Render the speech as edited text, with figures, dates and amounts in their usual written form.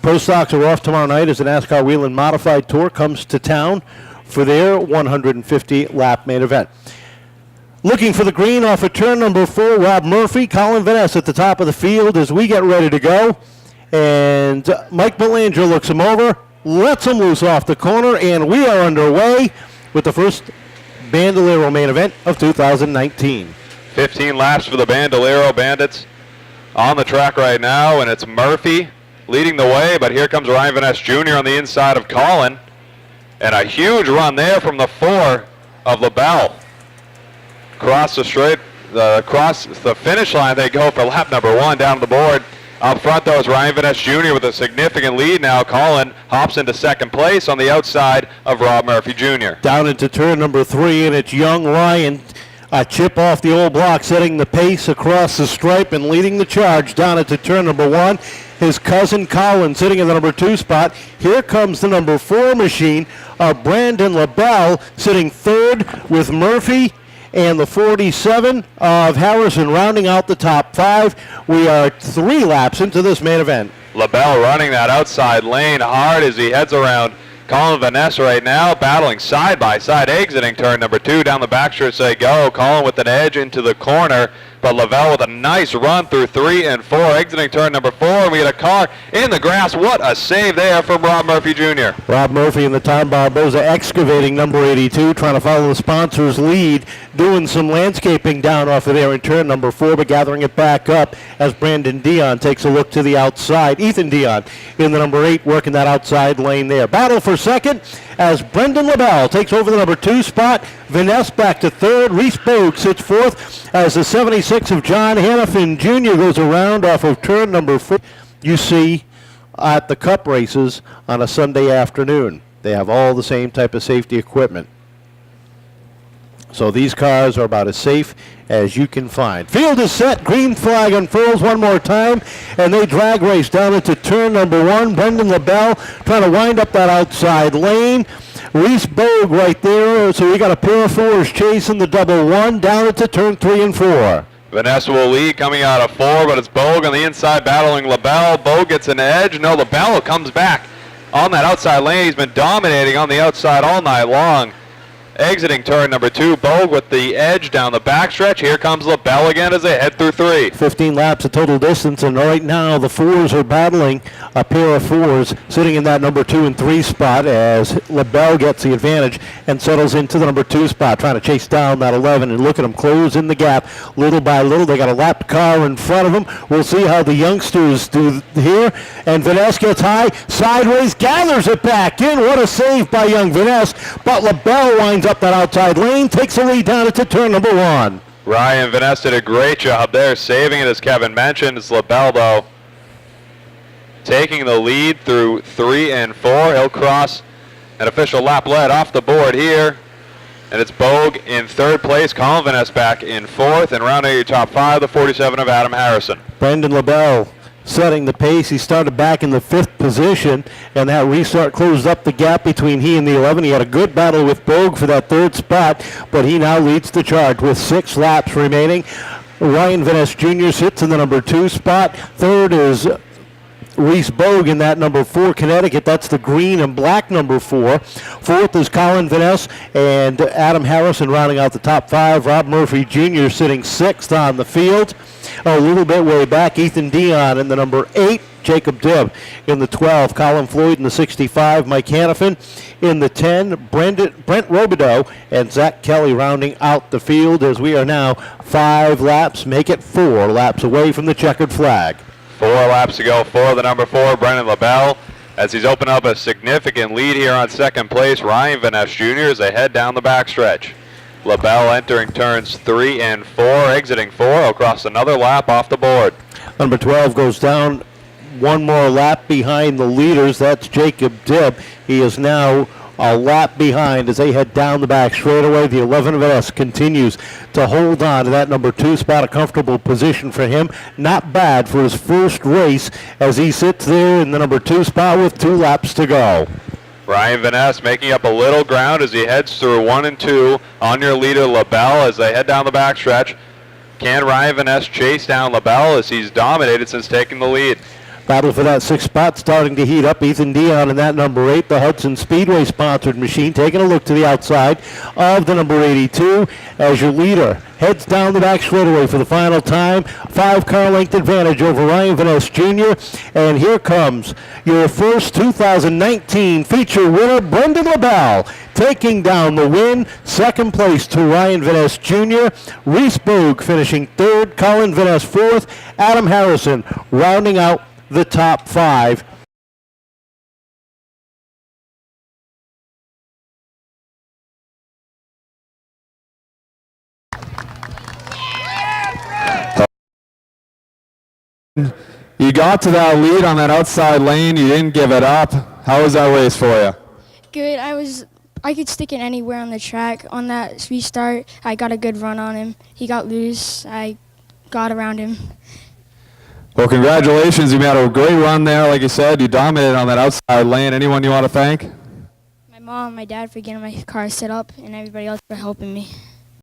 Pro Stocks are off tomorrow night as the NASCAR Whelen Modified Tour comes to town for their 150-lap main event. Looking for the green off of turn number 4, Rob Murphy, Colin Van Ness at the top of the field as we get ready to go. And Mike Belanger looks him over, lets him loose off the corner, and we are underway with the first Bandolero main event of 2019. 15 laps for the Bandolero Bandits on the track right now, and it's Murphy leading the way, but here comes Ryan Van Ness Jr. on the inside of Colin. And a huge run there from the 4 of LaBelle. Across the finish line, they go for lap number 1 down the board. Up front, though, is Ryan Van Ness Jr. with a significant lead now. Colin hops into second place on the outside of Rob Murphy Jr. Down into turn number 3, and it's young Ryan. A chip off the old block, setting the pace across the stripe and leading the charge down into turn number 1. His cousin Colin sitting in the number 2 spot. Here comes the number 4 machine of Brandon LaBelle sitting third with Murphy and the 47 of Harrison rounding out the top 5. We are 3 laps into this main event. LaBelle running that outside lane hard as he heads around Colin Van Ness right now, battling side by side, exiting turn number 2 down the backstretch they go. Colin with an edge into the corner, but LaBelle with a nice run through 3 and 4, exiting turn number 4, and we get a car in the grass. What a save there from Rob Murphy Jr. Rob Murphy and the Tom Barboza excavating number 82, trying to follow the sponsor's lead, doing some landscaping down off of there in turn number 4, but gathering it back up as Brandon Dion takes a look to the outside. Ethan Dion in the number 8, working that outside lane there. Battle for second as Brendan LaBelle takes over the number 2 spot. Van Ness back to third. Reese Bogue sits fourth as the 76 of John Hannafin Jr. goes around off of turn number 4. You see at the Cup races on a Sunday afternoon, they have all the same type of safety equipment. So these cars are about as safe as you can find. Field is set. Green flag unfurls one more time, and they drag race down into turn number 1. Brendan LaBelle trying to wind up that outside lane. Reese Bogue right there. So we got a pair of 4s chasing the double 1 down into turn 3 and 4. Van Ness will lead coming out of 4, but it's Bogue on the inside battling LaBelle. Bogue gets an edge. No, LaBelle comes back on that outside lane. He's been dominating on the outside all night long. Exiting turn number 2, Bogue with the edge down the backstretch. Here comes LaBelle again as they head through 3. 15 laps of total distance, and right now the 4s are battling a pair of 4s sitting in that number 2 and 3 spot as LaBelle gets the advantage and settles into the number 2 spot, trying to chase down that 11, and look at them close in the gap little by little. They got a lapped car in front of them. We'll see how the youngsters do here, and Van Ness gets high, sideways, gathers it back in. What a save by young Van Ness, but LaBelle winds up that outside lane, takes the lead down into turn number 1. Ryan Van Ness did a great job there, saving it as Kevin mentioned. It's LaBelle, though, taking the lead through 3 and 4. He'll cross an official lap lead off the board here. And it's Bogue in 3rd place, Colin Van Ness back in 4th, and rounding your top 5, the 47 of Adam Harrison. Brendan LaBelle setting the pace. He started back in the 5th position, and that restart closed up the gap between he and the 11. He had a good battle with Bogue for that 3rd spot, but he now leads the charge with 6 laps remaining. Ryan Van Ness Jr. sits in the number 2 spot. 3rd is Reese Bogue in that number 4 Connecticut. That's the green and black number 4. 4th is Colin Van Ness and Adam Harrison rounding out the top 5. Rob Murphy Jr. sitting 6th on the field. A little bit way back, Ethan Dion in the number 8. Jacob Dibb in the 12. Colin Floyd in the 65. Mike Hannafin in the 10. Brent Robideau and Zach Kelly rounding out the field as we are now 5 laps, make it 4 laps away from the checkered flag. 4 laps to go for the number 4, Brendan LaBelle, as he's opened up a significant lead here on 2nd place. Ryan Van Ness Jr. as they head down the backstretch. LaBelle entering turns 3 and 4, exiting 4. He'll cross another lap off the board. Number 12 goes down one more lap behind the leaders. That's Jacob Dibb. He is now a lap behind as they head down the back straightaway. The 11 of us continues to hold on to that number 2 spot, a comfortable position for him. Not bad for his first race as he sits there in the number 2 spot with 2 laps to go. Ryan Van Ness making up a little ground as he heads through 1 and 2 on your leader LaBelle as they head down the backstretch. Can Ryan Van Ness chase down LaBelle as he's dominated since taking the lead? Battle for that 6th spot starting to heat up. Ethan Dion in that number 8, the Hudson Speedway sponsored machine, taking a look to the outside of the number 82 as your leader heads down the back straightaway for the final time. 5-car length advantage over Ryan Van Ness Jr. And here comes your first 2019 feature winner, Brendan LaBelle, taking down the win. Second place to Ryan Van Ness Jr. Reese Boog finishing 3rd. Colin Van Ness 4th. Adam Harrison rounding out the top 5. You got to that lead on that outside lane. You didn't give it up. How was that race for you? Good. I could stick it anywhere on the track. On that restart, I got a good run on him. He got loose. I got around him. Well, congratulations. You made a great run there. Like you said, you dominated on that outside lane. Anyone you want to thank? My mom, my dad for getting my car set up, and everybody else for helping me.